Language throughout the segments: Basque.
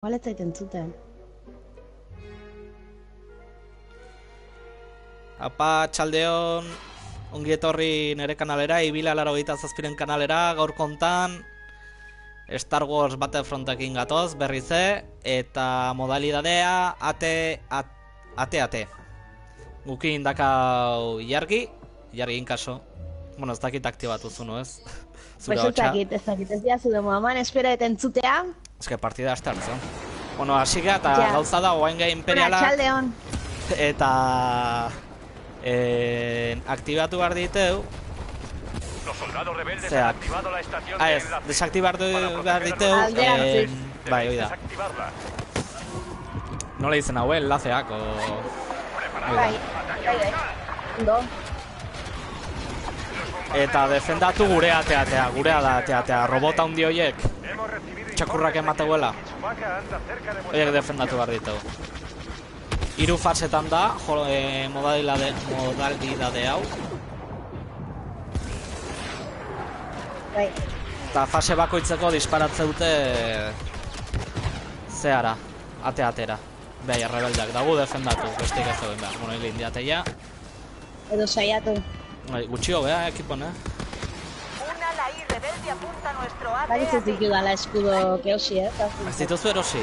Igual ez zaiten zuten. Apa, txaldeon, ongi etorri nere kanalera, Ibila 87 kanalera, gaur kontan Star Wars Battlefrontekin gatoz, berrize, eta modalidadea ate. Gukin dakau jargi inkaso. Bueno, ez dakit aktibatu zunu, ez? Pues ez dakit, ez diazu demo aman, espera eta entzutea. Ez que partida aste hartzen. Bueno, asika eta gauza da, oain gai imperiala. Txaldeon. Eta aktibatu behar diteu. Los soldados rebeldes han activado la estación de enlace. Desaktibatu behar diteu. Bai, oida. Nola izen hau, enlaceak, o... Bai. Ondo. Eta defendatu gure ateatea, robota hundi horiek. Txakurrak emateguela. Horiek defendatu behar diteu. 3 fasetan da, modalidade hau. Bai. Eta fase bakoitzeko disparatze dute zeara, ateatera. Bai, rebeldak dago defendatu, bestik ez egin behar. Bueno, hilin diateia. Edo saiatu. Gutxio bea, ekipon, Bai, ez ditu dala eskudo keosi, Ez dituzu erosi.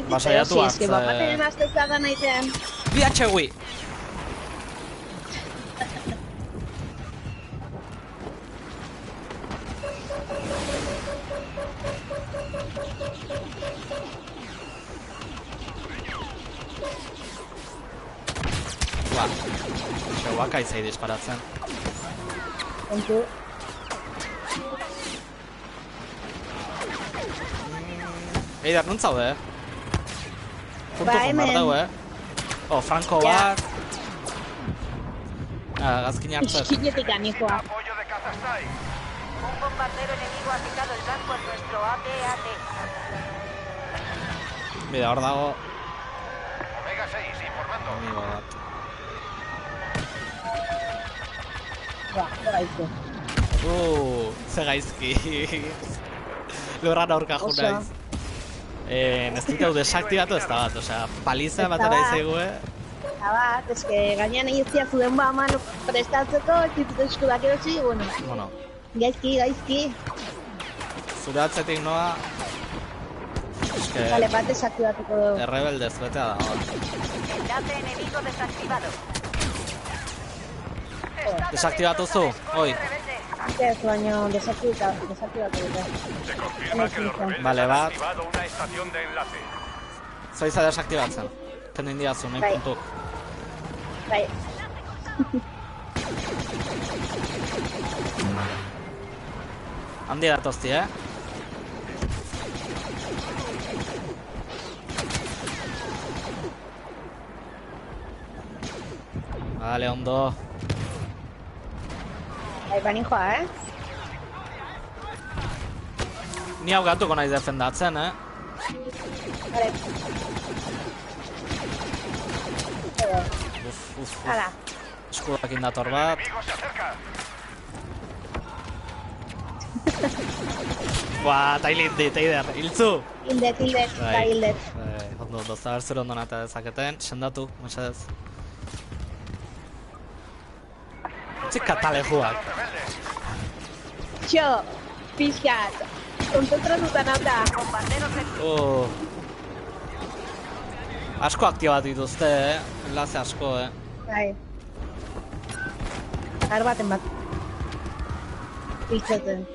Basaiatu bat. Ez que bapaten emaztezak da nahitean. Biatxegui! Ba, xeuak aizei disparatzen. Kontu. Eider, non zaude, Puntu hemen. jombardeu, Franco bat. Gazkin hartzet. Iskinetik anikoa. Apoyo de caza strike. Un bombardero enemigo ha quitado el blanco en nuestro AT-AT. Bida, hor dago. Omega 6 informando. Amigo bat. Ba, gaizko. Ze gaizki. Lurran aurka Oso. junaiz. Ez diteu desaktibatu ez da bat, osea, paliza batera izaigu, Bat, ez que gainean egizia zuden ba aman prestatzeko, ez ditut eskudak erosi, bueno. Gaizki. Zure atzetik noa... Vale, bat desaktibatuko dugu. Errebeldez betea da, Enlace enemigo desactivado. Desaktibatu zu, oi. Ez, baino desaktibatu dute. Se confirma que los rebeldes Vale, han bat. activado una estación de enlace. Zoiza desaktibatzen. Tendin diazu, nahi Bai. puntuk. Bai, Handi datozti, Vale, ondo. banin joa, Ni hau gatuko naiz defendatzen, Vale. Uf. Hala. Eskudak indator bat. Enemigo se acerca. Buah, eta hilin dit, Eider, hiltzu! Hildet, bai, hildet. Ondo, zaber zer ondo nata dezaketen, sendatu, mesedez. Zik katalejuak. Txo, pixkat, konzentratuta nauta. Asko aktibatu dituzte, enlaze asko, Bai. Baten bat. Hiltzaten.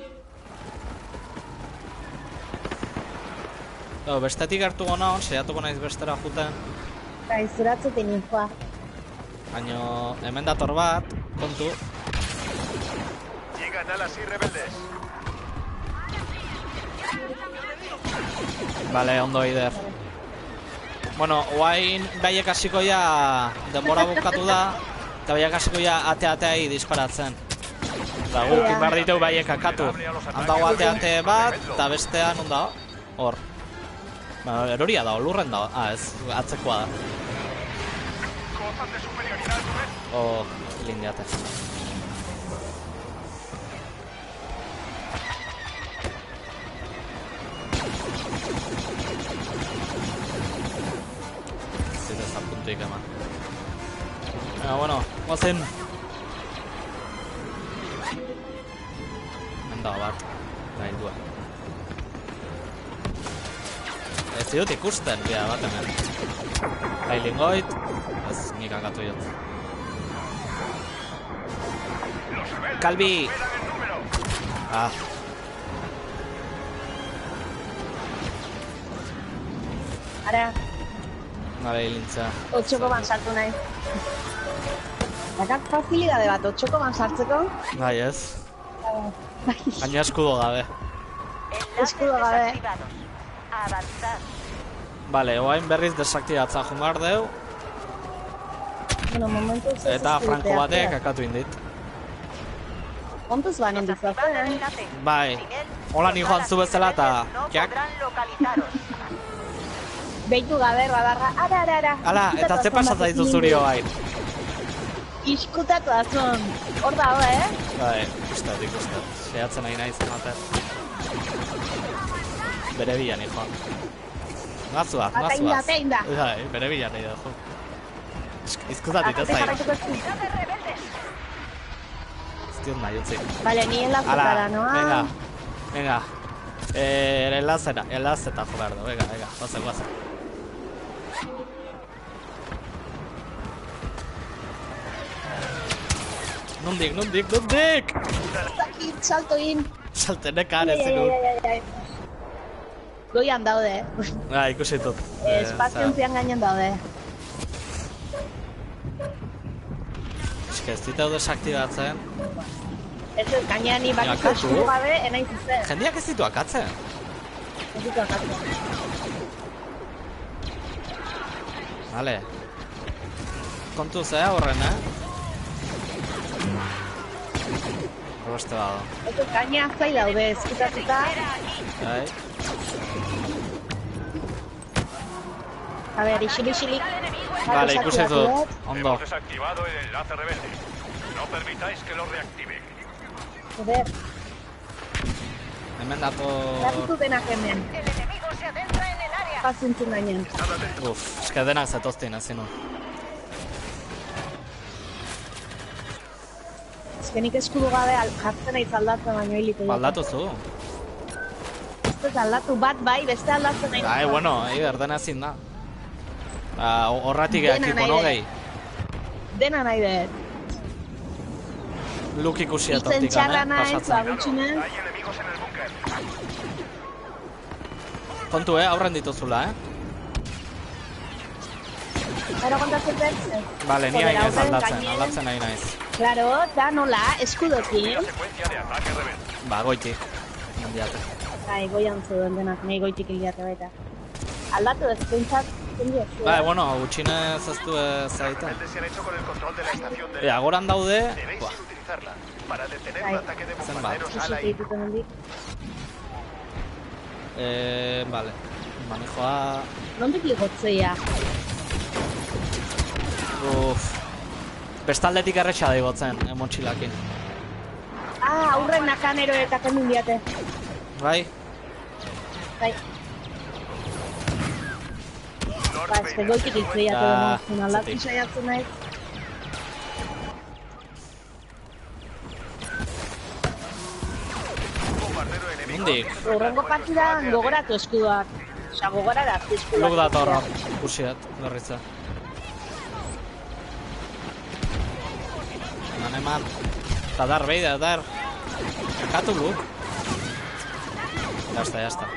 Bestetik hartu gona hon, saiatuko naiz bestera juten. Bai, zuratzetin infoa. Baina hemen dator bat, kontu. Llegan alas y rebeldes. Bale, ondo Eider. Bueno, oain baiek hasiko ja denbora bukatu da, eta baiek hasiko ja ate-ateai disparatzen. Eta guk behar diteu baiek akatu. Handago ate-ate bat, eta bestean onda hor. Eroria da, lurren da, ez, atzekoa da. Gozan de superioridad terrestre. Lindiate. eskutik eman. Bueno, guazen. Mendago bat, nahi duen. Ez dut ikusten, bia bat hemen. Ailingoit, ez nik akatu jot. Kalbi! Ah. Ara, Nare hilintza. 8 sartu nahi. Dakar facilidade bat, 8 sartzeko. Bai ez. Baina eskudo gabe. Eskudo gabe. Avanzar. Vale, oain berriz desaktibatza jungar deu. Bueno, momentuz... Eta Franko batek akatu indit. Kontuz banen dizazen. Bai, hola ni joan zu bezala eta... Jak? Beitu gabe, radarra, ara. Ala, eta ze pasatza ditu zuri hoain? Iskutatu azun. Hor dago, Bai, ikustat. Sehatzen nahi nahi zenate. Bere bilan joan. Gazuaz. Atainda. Bai, bere bilan nahi da, jo. Izkuzatit ez zain. Ez diot nahi utzi. Vale, ni enlazutara, noa? Venga. Enlazeta jo behar du, venga, guazen. Nondik! Zakit, salto in. Saltenekan ez zenut. Goian daude. Ikusi dut. Espazientzian gainen daude. Eske ez ditau desaktibatzen. Ez gainean ni bakizu eskudu gabe, enaiz izan. Jendeak ez ditu akatzen. Ez ditu akatzen. Vale. Kontuz, horren, Roste bado. Ez gainea zai daude, eskutatuta. Bai. A ver, isilik. Vale, ikusi dut. Ondo. Hemos desactivado el enlace rebelde. No permitáis que lo reactive. Joder, Hemen dator... dakitu denak hemen. El enemigo se adentra en el área. Pazintzen gainen. Eske denak zetoztin, ezin nun. Ezkenik eskudu gabe jartzen aiz aldatzen baino hilite. Aldatu zu. Ez aldatu bat bai, beste aldatzen nahi. Bai, bueno, eider, dena ezin da. Horratik ekipono gehi. Dena nahi dut. Luk ikusi Itzen etortik, txarra nahi, pasatzen. zagutxinen. Hay enemigos en el búnker. Kontu, aurren dituzula, Pero kontatzen bertzen. Vale, ni hain ez aldatzen nahi naiz. Claro, da nola, eskudokin. Secuencia de ataque rebelde. Ba, goitik. Mundiate. Bai, goian zeuden denak, nahi goitik egiate baita. Aldatu ez, pentsat, zendiak. Bai, bueno, gutxinez ez du zaiten. Rebeldes se han hecho con el control de la estación de... Agoran daude... Debéis utilizarla para detener Ay. un ataque de bombarderos ala Susite y... dituten hendik. Vale. Manejoa... Nondik ligotzeia? Bestaldetik erretxa da igotzen, motxilakin. Aurren nakanero eta kendun diate. Bai? Bai. Ba, ez que goitik iltzeiate demozen, aldatu zetik. saiatzen nahi. Bombardero enemigo. Nondik? Urrengo partidan gogoratu eskudoak. Osa, gogorara eskudoak. Luk dator hor, ikusiat, berritza. Eman. Eta dar, beida, dar. Ekatu Luk. Ya está.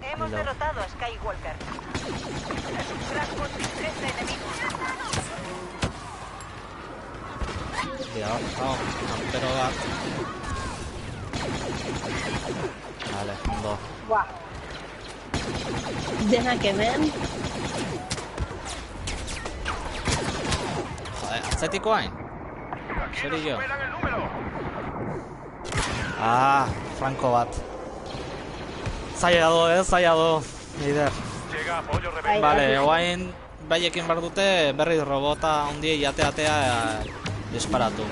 Hemos derrotado a Skywalker. Es un gran contingente enemigo. Dios, pero bat. Vale, ondo. Buah. Denak hemen. Joder, atzetiko hain. Seri jo. Superan el número. Franko bat. Zaila do. Eider. Llega apoyo rebelde. Vale, oain baiekin behar dute berri robota ondiei atea disparatu.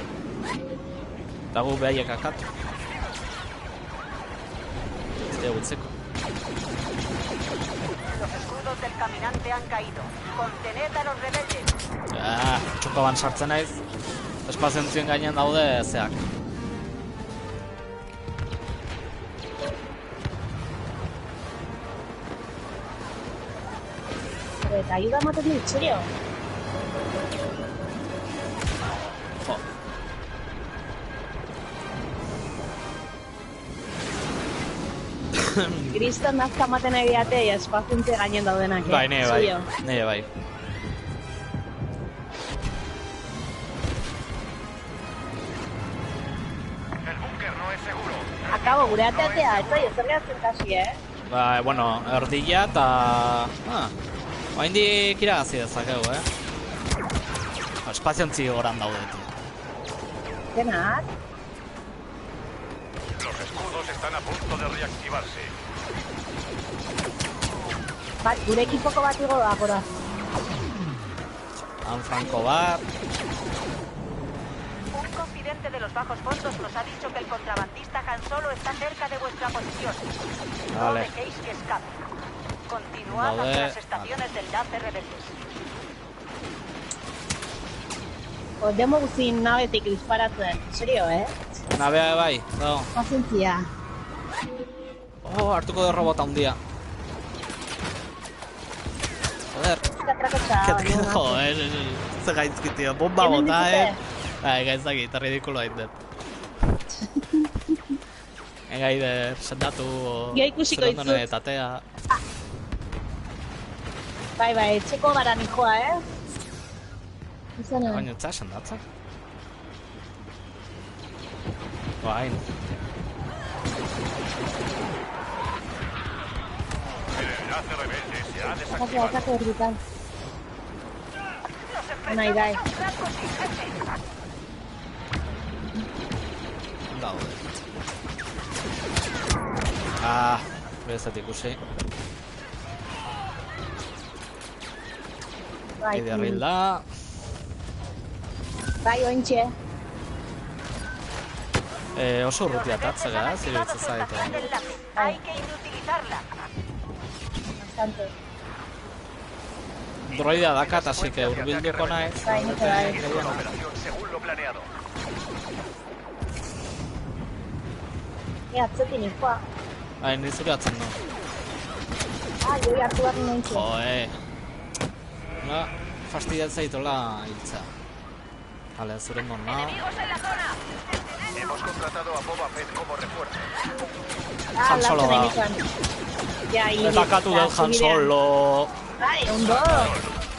Eta gu behaiek akatu. Ez dugu utzeko. Los escudos del caminante caminante han caído. Contened a los rebeldes. Txokoban sartzen naiz. Espaziontzien gainen daude zeak. Eta ayuda ematen dit, serio? Jo. Kriston nazka ematen egiate espaziontze gainen daudenak, Bai, nire bai. El búnker no es seguro. Akabo, gure ateatea, ez da, zer gehatzen kasi, Bai, bueno, erdila eta... Oaindik iragazi dezakegu, Espaziontzi goran daude, Denak? Los escudos están a punto de reactivarse. Bat, gure ekipoko bat igo da, gora. Han franko bat... Un confidente de los bajos fondos nos ha dicho que el contrabandista Han Solo está cerca de vuestra posición. No Vale. dejéis que escape. Continuad hacia las estaciones del enlace rebeldes. Demo guzin nabetik disparatzen, serio, Nabea bai, dago. Pazientzia. Hartuko de robota un día. Joder. Joder, ze gaizki, tío. Bomba bota, Bai, gaitzakit, ridikulo hain dut. Egaider, sendatu, zerondone etatea. Bai, txeko gara nikoa, Izan Baina, etza, sendatza? Bain. El enlace rebelde se ha desactivado. Akako erditan. Nahi dai. Daude. Bezat ikusi. Bide arbil da. Bai, ointxe. Oso urruti atatzega, zibiltza zaite. Hay que inutilizarla. Bastante. Droidea dakat, así que urbilduko naiz. Bai, nite bai. Inicio la operación según lo planeado. Atzetik nikoa. Bai, nizuri atzen du. Joi hartu behar nintxe. Joe. Fastidiat zaitola hiltza. Vale, zure non, ¡Enemigos en la zona! Hemos contratado a Boba Fett como refuerzo. Han Solo da. Etakatu dut Han Solo. Bai, ondo.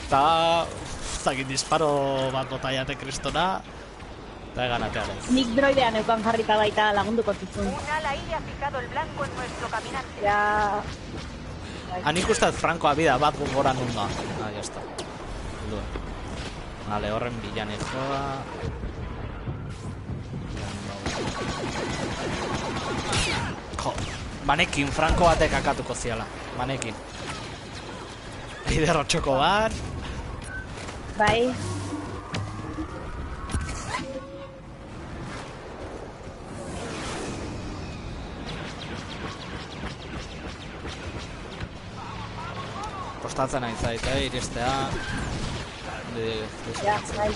Eta... Zagin disparo bat bota jate kristona. Eta egan atearen. Nik droidean eukan jarrita baita lagunduko zizun. Un ala ahí ha fijado el blanco en nuestro caminante. Ja... Hanik usteet Frankoa bida bat gora nun da. Jazta. Vale, horren bilan joa. Jo, manekin Franko batek akatuko ziala. Manekin. Eider txoko bat. Bai. Kostatzen nahi zait, iristea. Ja, bai,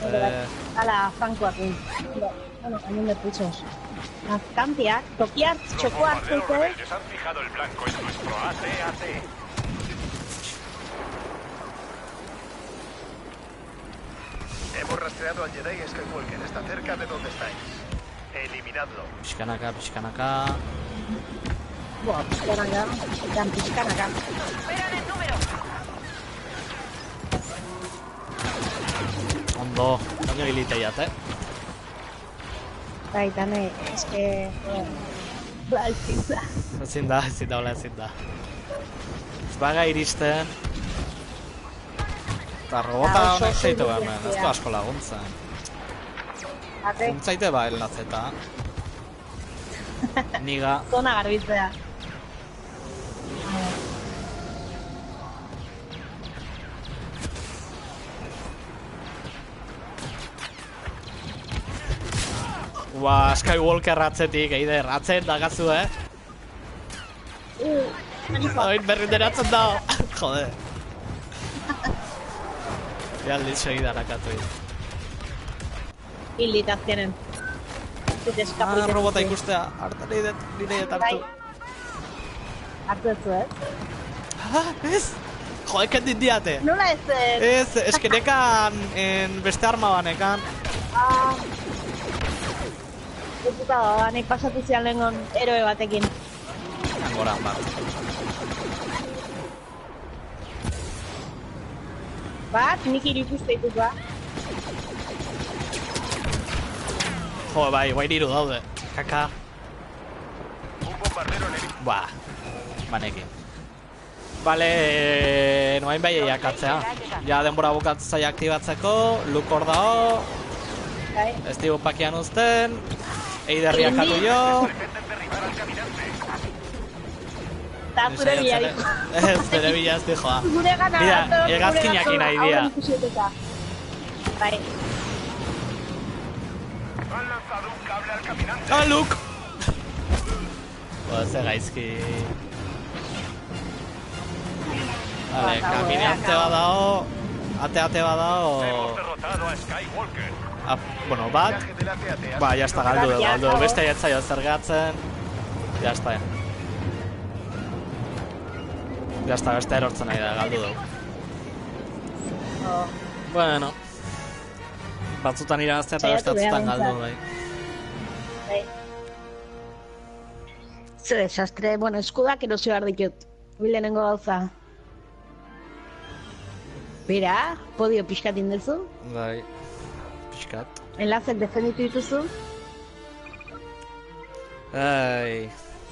ala, Frankoak. Bueno, hain de puchos. Azkantiak, tokiak, txoko hartu Los rebeldes han fijado el blanco en nuestro AT-AT. Hemos rastreado al Jedi Skywalker. Está cerca de donde estáis. Eliminadlo. Pixkanaka, pixkanaka. Buah, pixkanaka. Pixkanaka. ¡Superan el número! Ondo, baino hiliteiat, Bai, tane, eske... Ba, Ezin da, hola ezin da. Ez baga iristen. Eta robota honek zeitu behar men, ez du asko laguntzen. Juntzaite ba enlazeta. Niga. Zona garbitzea. Skywalker atzetik, Eider, atzen dagazu, Oin berri deratzen da. Jode. Bi aldiz segidan akatu dit. Hildit azkenen. Robota ikustea, hartu nahi dut hartu. Hartu dutzu, ez? Ez! Jo, eken dindiate. Nola ez? Ez, eskenekan beste arma banekan. Ez duta da, nahi pasatu zian lehengon eroe batekin. Angora, bat. Bat, nik irikuste ditut ba. Jo, bai, guain iru daude. Kaka. Un bombardero enemigo. Ba, banekin. Bale, noain bai eiakatzea. Ja denbora bukatzea aktibatzeko, Luke hor dao. Ez digu pakian uzten. Eiderriak atu jo. Pretenden derribar al caminante. Eta zure bila ditu. Ez, bere bila ez dijoa. Gure gana. Mira, hegazkinak nahi dira. Bai. Han lanzado un cable al caminante. Ah, Luke! Ze gaizki... Vale, caminante badao... Ate badao... Hemos derrotado a Skywalker. Bueno, bat... Viaje del AT-AT. Ba, jazta galdu. Beste jetzaio zergatzen... Jazta, Jazta, beste erortzen nahi da, galdu dugu. Bueno... Batzutan irabaztea eta beste batzutan galdu, bai. Zer desastre, bueno, eskudak erosi behar ditut. Bilenengo gauza. Bera, podio pixkat indezu. Bai, pixkat. Enlazek defenditu dituzu. Ai...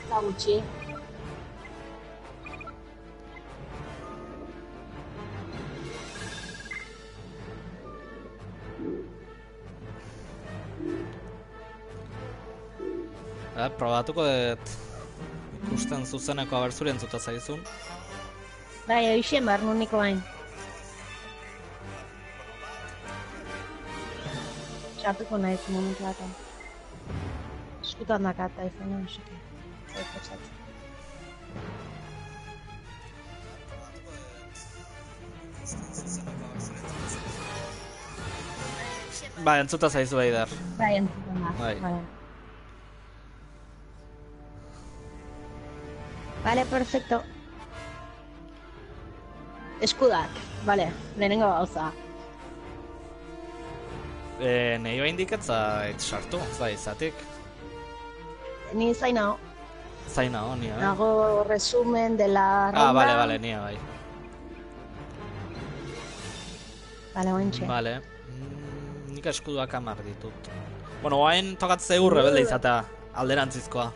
Da gutxi. Probatuko dut ikusten zuzeneko abertzuri entzuta zaizun. Bai, oixen behar nuniko bain. Txatuko nahiz momentu batean. Eskutan dakata izan nahi, esake. Bai, entzuta zaizu Eider. Bai, entzutan da. Bai. Vale, perfecto. Eskudak, vale, lehenengo gauza. Nahi bain diketza sartu, zai, zatik. Ni zainao. Zainao, nia, bai. Nago resumen de la ronda. Vale, nia, bai. Vale, ointxe. Vale. Nik eskuduak 10 ditut. Bueno, guain tokatzeu rebelde izatea, alderantzizkoa.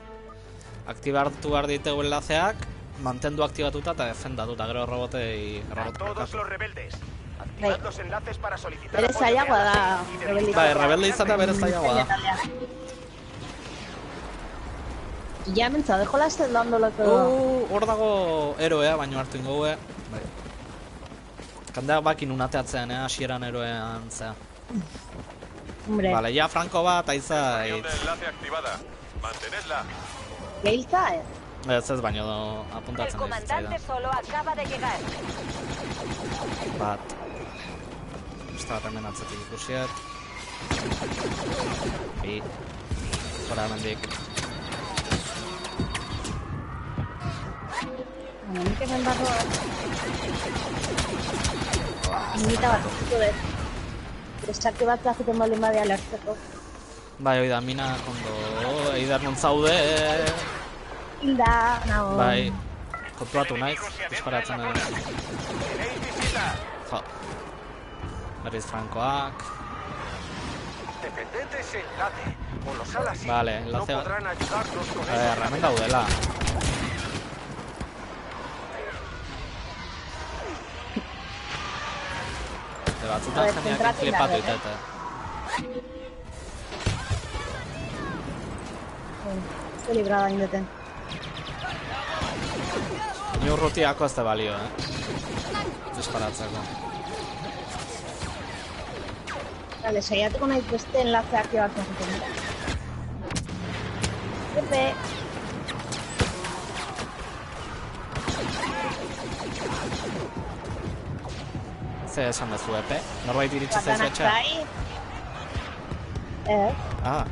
Aktibatu behar ditegu enlaceak, mantendu aktibatuta eta defendatuta, gero robotei... A todos los rebeldes. Activad los enlaces para solicitar Bere apoyo zailagoa de da, Alce y de rebelde. Bai, rebelde izatea bere zailagoa da. Ya mentza, dejo lasten dándolo todo. Hor dago eroea, baino hartu ingoue. Bai. Kandeak bakin unateatzean, hasieran eroean zea. Hombre, Vale, ja franko bat, aizait. de enlace activada. Mantenedla. gehiltza, Ez baino El apuntatzen comandante dizitzaidan. solo acaba de llegar. Bat. Beste bat hemen atzetik ikusiet. Bi. Zora hemendik. Bueno, nik hemen barroa. Nita bat utziko dut. Estarki bat zazuten baldin badea lertzeko. Bai, oida, mina kondo, Eider non zaude. Hilda, nago. Bai, kontuatu naiz, disparatzen edo. Tenéis visita. Jo. Berriz frankoak. Defended ese enlace. O los alas Vale, no enlace bat. podrán ayudarnos con Hemen daudela. Batzutan jendeak flipatu itete. Ze librada indeten. Ni urrutiako ez da balio, disparatzeko. Vale, saiatuko nahiz beste enlace aktibatzen zuten. Epe! Zer esan dezu, epe? Norbait iritsi zaizu etxe? Ah.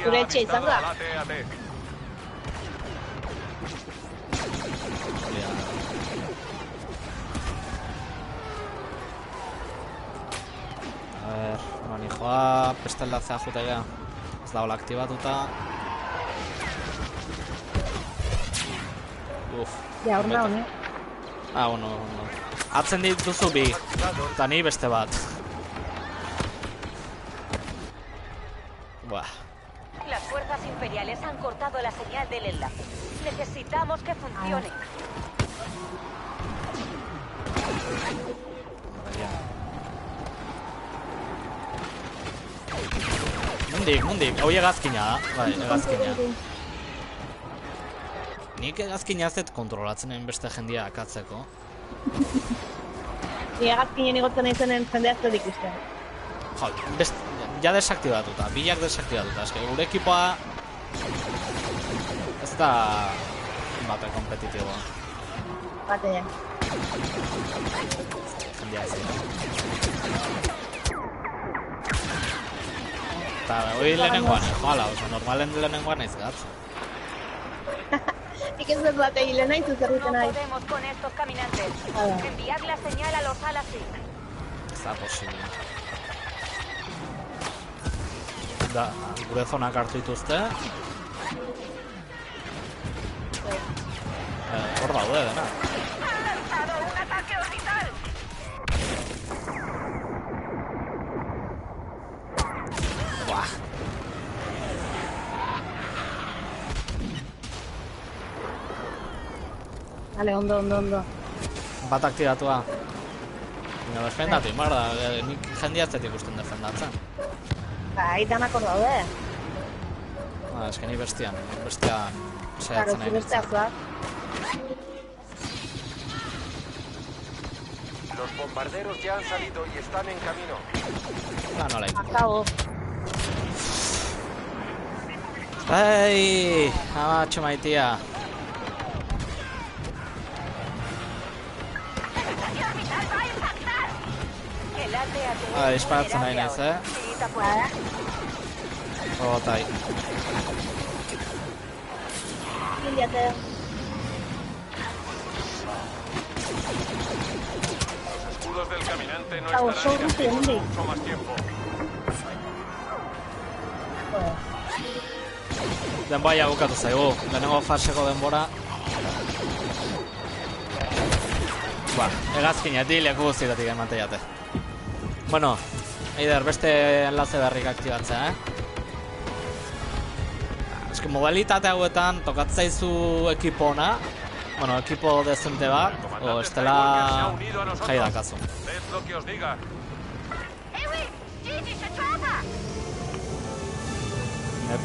Gure etxe izango da. A ver, noni joa, pestelatzea jutega. Ez dagoela aktibatuta. Ja, hor nago, ne? Ah, bueno. Atzen dituzu bi, eta ni beste bat. Buah. Las fuerzas imperiales han cortado la señal del enlace. Necesitamos que funcione. Mundik, hau egazkina da. Bai, egazkina. Nik egazkina ez dut kontrolatzen beste jendea akatzeko. Ni egazkinen igotzen izenen jendea ez dut ikusten. Jo, ja desaktibatuta, bilak desaktibatuta. Eske, gure ekipoa ez da bape kompetitiboa. Bate. Jendea ez dira. Eta hori lehenengoan, joala, oso normalen lehenengoan naiz gatzu. Nik ez dut bat egile nahi, zuzerruten No nahi. podemos con estos caminantes. Enviad la señal a los Alasik. Ez da posible. Da, gure zonak hartu dituzte. Hor daude dena. ¡Ha lanzado un ataque orbital! Buah. Vale, ondo. Bat aktibatua. Baina defendatu, inbar da, nik jendia ez dut ikusten defendatzen. Bai, danak hor daude. Eske ni bestean saiatzen Claro, nahi beste nintzen. azuak. Los bombarderos ya han salido y están en camino. Nola ikusten. Akabo. Ai, amatxo maitia. El AT-AT. Disparatzen nahi naiz, Sí, te acuerdas. Otai. Giliate. Los escudos del caminante no Cabo, estarán son inactivos ruti, mucho más tiempo. Denboa bukatu zaigu, lehenengo faseko denbora. Egazkinetik leku guztietatik emate jate. Bueno, Eider, beste enlaze berrik aktibatzea, Eski modalitate hauetan tokatzaizu ekipo ona. Bueno, ekipo dezente bat, o estela jai dakazu. Ved lo que os diga.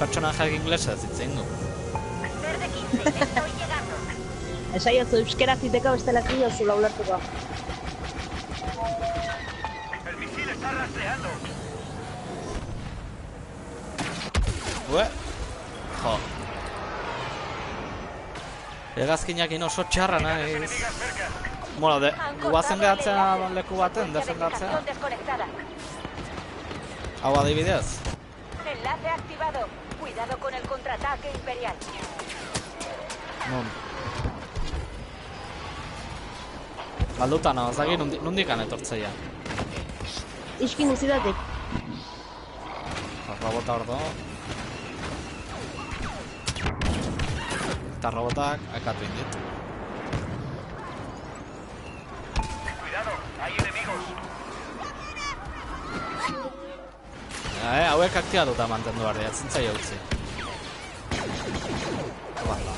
Pertsonajeak inglesez hitz egin du. Verde 15, estoy llegando. Esaiozu euskera ziteko bestela ziozu ulertuko. El misil está rastreando. Ue? Jo. Egazkinak oso txarra naiz. Enemigas cerca. Bueno, guazen gehatzea enlace. leku baten, Secuencia de defendatzea. comunicación desconectada. Hau adibidez. Enlace activado. Cuidado con el contraataque imperial. Non. Galduta nago, zaki nondikan etortzeia. Iskin uzidatik. Robota ordo. Eta robotak akatu indit. Cuidado, hay enemigos. Hauek aktibatuta mantendu behar dira, zintzaio utzi. Bala.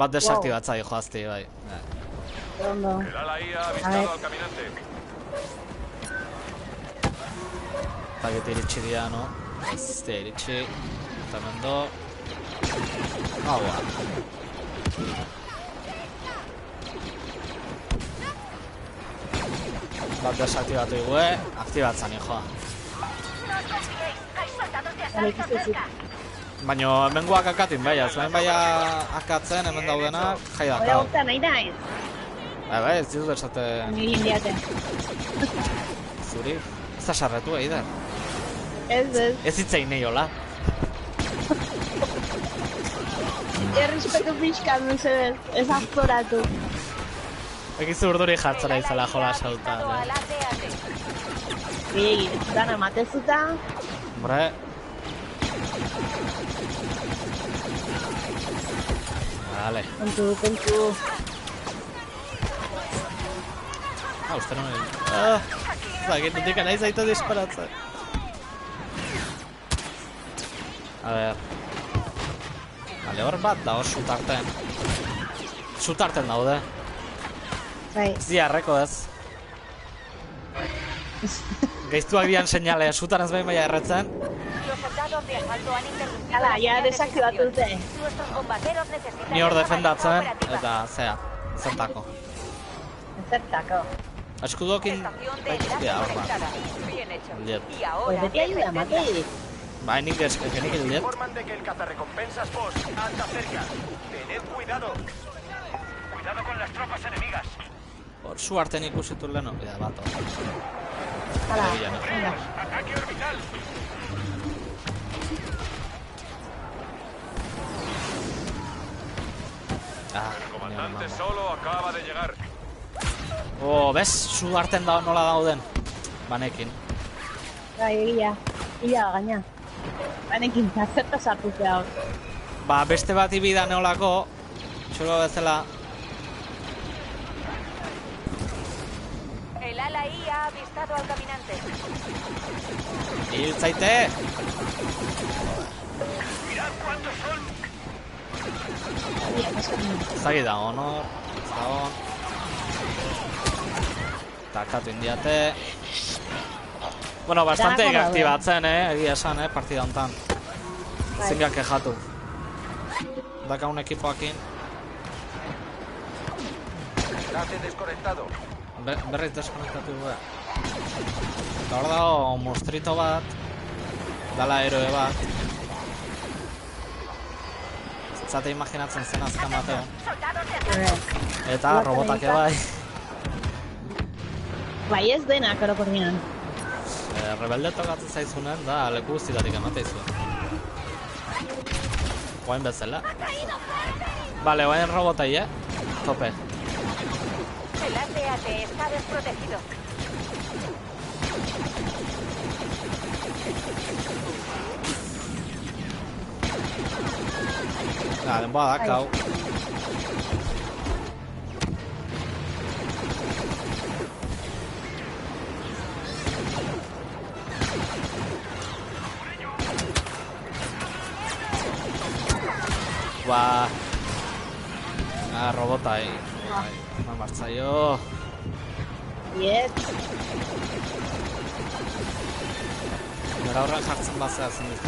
Bat desaktibatza joazti, bai. Ondo. El ala IA ha A avistado ver. al caminante. Eta geti iritsi dira, no? Ez dira iritsi. Eta mendo. Haua. Bat desaktibatu igue, aktibatzen joa. No os confiéis. Hay soldados de Vale, asalto ¿qué es eso? cerca. Baina hemengoak akatin baia, zuen baia akatzen hemen daudenak jai Hora dakau. guztia nahi naiz. Bai, ez ditut esate Egin diate. zuri. Ez da sarretu Eider. Ez. Ez hitzein nahi hola. Errespetu pixkat, mesedez. Ez aztoratu. Egizu urduri jartzera izala jola sauta. Dan ematezuta. Hombre. Vale. Kontu. Uste non zagenetik anaiz zaitu disparatzen. A ver. Bale, hor bat da hor sutarten. Sutarten daude. Bai. Ziarreko ez. Geiztuak dian seinale, sutaren behin baina erretzen. Hala, ja desaktibatu dute. Ni hor defendatzen, eta zea, zertako. Zertako. Eskudokin baituzkia hor bat. Liet. Pues beti ayuda, Matei. Bai, nik genik liet. Informan de que el cazarrecompensas Boss anda cerca. Tened cuidado. Cuidado con las tropas enemigas. Hor su arten ikusitu leheno, bida bat hor. Hala, Venga. Ataque orbital. El comandante solo acaba de llegar. Bez, su arten da nola dauden. Banekin. bai, egia gaina. Banekin, zerta sartu zea hor. Ba, beste bat ibida neolako, txolo bezala. El ala I ha avistado al caminante. Hiltzaite! Mirad cuántos son. Zagi da, honor. Zagon. Takatu indiate. Bueno, bastante aktibatzen, egia esan, partida hontan. Zinga kejatu. Daka un ekipoakin. Enlace desconectado. Berriz deskonektatu gara. Eta hor dago monstrito bat. Dala eroe bat. Zate imaginatzen zen azkan bateo. Eta robotak ebai. Bai ez denak orokorrean. Rebelde tokatzen zaizunen da leku guztietatik emateizu. Guain bezala. Vale, guain robotai, Tope. El AT-AT está desprotegido. Denboa dakau. Ba... robotai. Eman bartzaio. Yes. Bera horren jartzen bazea zen dut.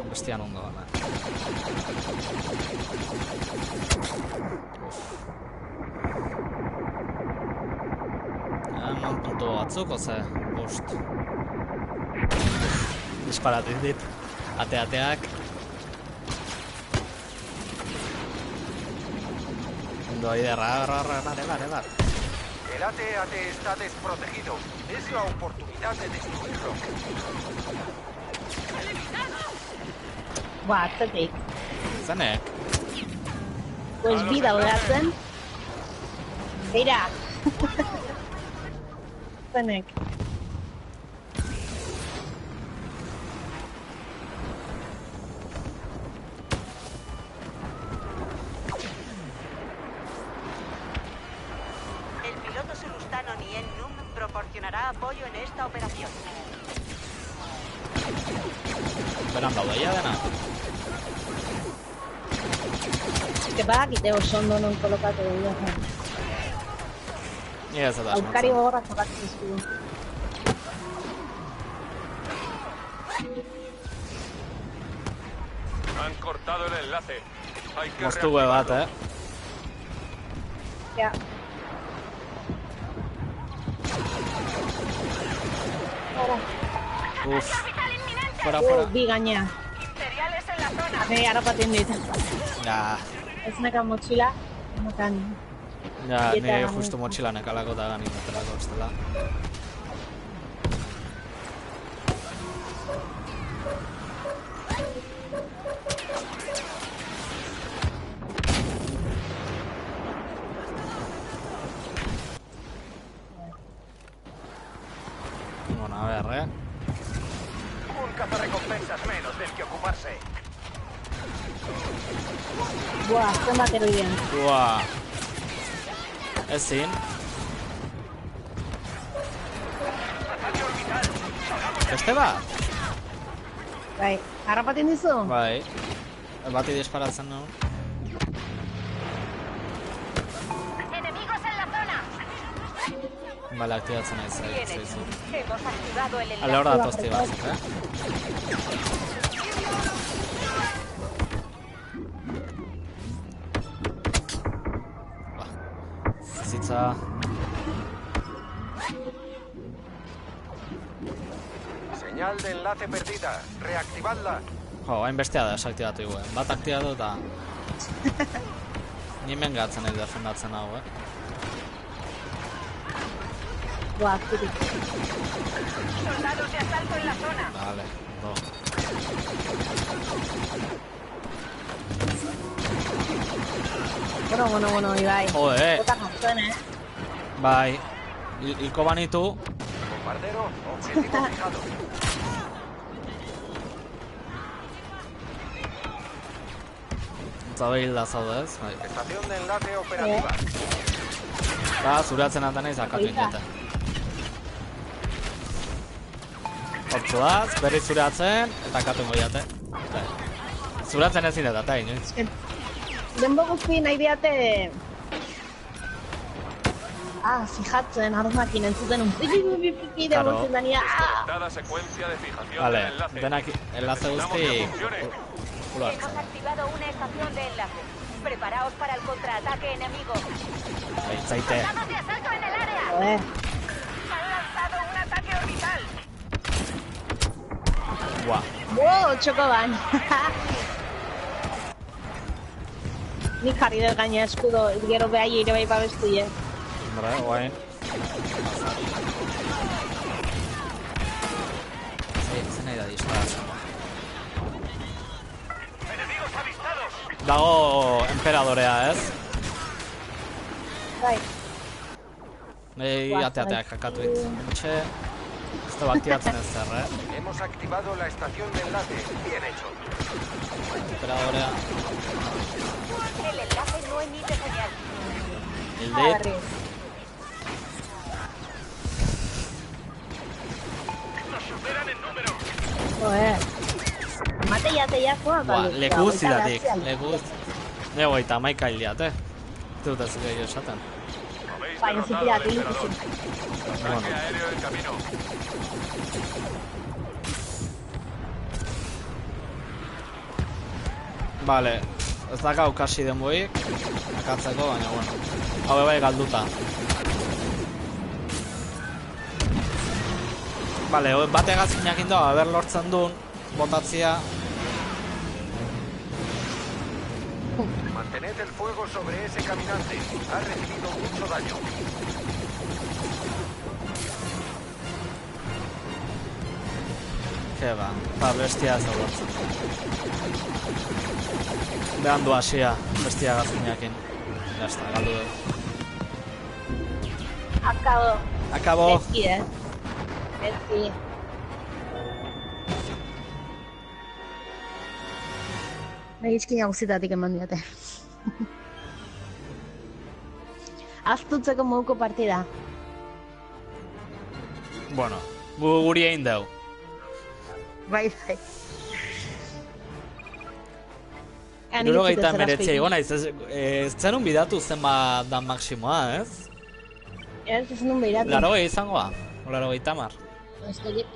Bestian ondo gana. Eman puntu batzuk, oze, bost. Disparatu dit. Ate-ateak. Ondo, iderra, edar. El AT-AT está desprotegido. Es la oportunidad de destruirlo. Ba, atzetik. Zenek? Pues bi daudatzen. Beira. Zenek. El piloto sulustano Nien Num proporcionará apoyo en esta operación. Beran daudeia dena. Que badakite oso ondo non kolokatu dira. Ni ez da Aukari gogorrak jokatzen dizkigu. Han cortado el enlace. Hay que Moztu bat, Ja. Uf. Fuera. Bi gainea. Imperiales en la zona. Nei, harrapatzen dit. Ja, Ez nekan motxila, nekan... ja, Dieta ni ganin. justu motxila nekalako eta ganin aterako bestela. Bueno, a ver, Un cazarrecompensas menos del que ocuparse. Buah, zenbat eroiden. Buah. Ezin. Beste bat? Bai, harrapatzen dizu? Bai. Bati disparatzen nuen. Enemigos en la zona. Bale, aktibatzen nahi Bien zaizu. hecho. Hemos activado el Ale enlace. hor datozti batzuk, Zitza. Señal de enlace perdida. Reactivadla. Jo, hain bestea da desaktibatu iguen. Bat aktibatu eta... Ni mengatzen nahi defendatzen hau, Buah, kutik. Soldados de asalto en la zona. Vale, do. Bueno, Ibai. Jode, Bota jartzen, bai. Hilko banitu. Bombardero. Objetivo fijado. Zabe hilda zaude ez, bai. Estación de enlace operativa. Ba, zuratzen atan nahi zakatu ineta. Hortzu daz, berriz zuratzen, eta katu ingo jate. Zuratzen ezin dut, eta inoiz. Denbo guzti nahi diate... fijatzen, armakin entzuten un pipi de Claro. guzti dania. Dada secuencia de fijación Vale, del enlace. denak enlace guzti... Kulo Hemos hartzen. activado una estación de enlace. Preparaos para el contraataque enemigo. Baitzaite. ¡Soldados de asalto en el área! Joder, Han lanzado un ataque orbital. Buah. wow, txoko ban. Nik jarri dut gaina eskudo, gero behai ere bai babestu je. Hombre, guain. Zen nahi da disparatzen. Enemigos avistados. Dago emperadorea, ez? Bai, Nei Guau, ate-ateak bai. kakatu dit. Etxe... Ez da baktiatzen ez zer, Hemos activado la estación de enlace. Bien hecho. Emperadorea... El enlace no emite señal. Hildit. berri. Nos superan en número. Joder. Mate ya joa, Buah, leku guztidatik, leku guztidatik. Nego eta maika hildiat, Dut ez gehiago esaten. Habéis Bai, ez derrotado dira al emperador. dituzu. Ataque aéreo en camino. Vale, ez dakau kasi denboik, akatzeko, baina bueno. Hau bai galduta. Vale, bate gazkinak indo, haber lortzen duen, botatzia. Mantened el fuego sobre ese caminante. Ha recibido mucho daño. Ke ba, bestia ez da lortzen. Behan du hasia, bestia gazkinakin. Jazta, galdu dut. Akabo. Akabo. Ezki, Ezki. Nahi izkina guztietatik eman diate. Aztutzeko moduko partida. Bueno, guri egin deu. Bai. Gero gaita meretzea egon naiz, ez zenun bidatu zenbat da maksimoa, ez? Ez zenun behiratu. Laro izangoa, laro gaita mar. Ez dakit.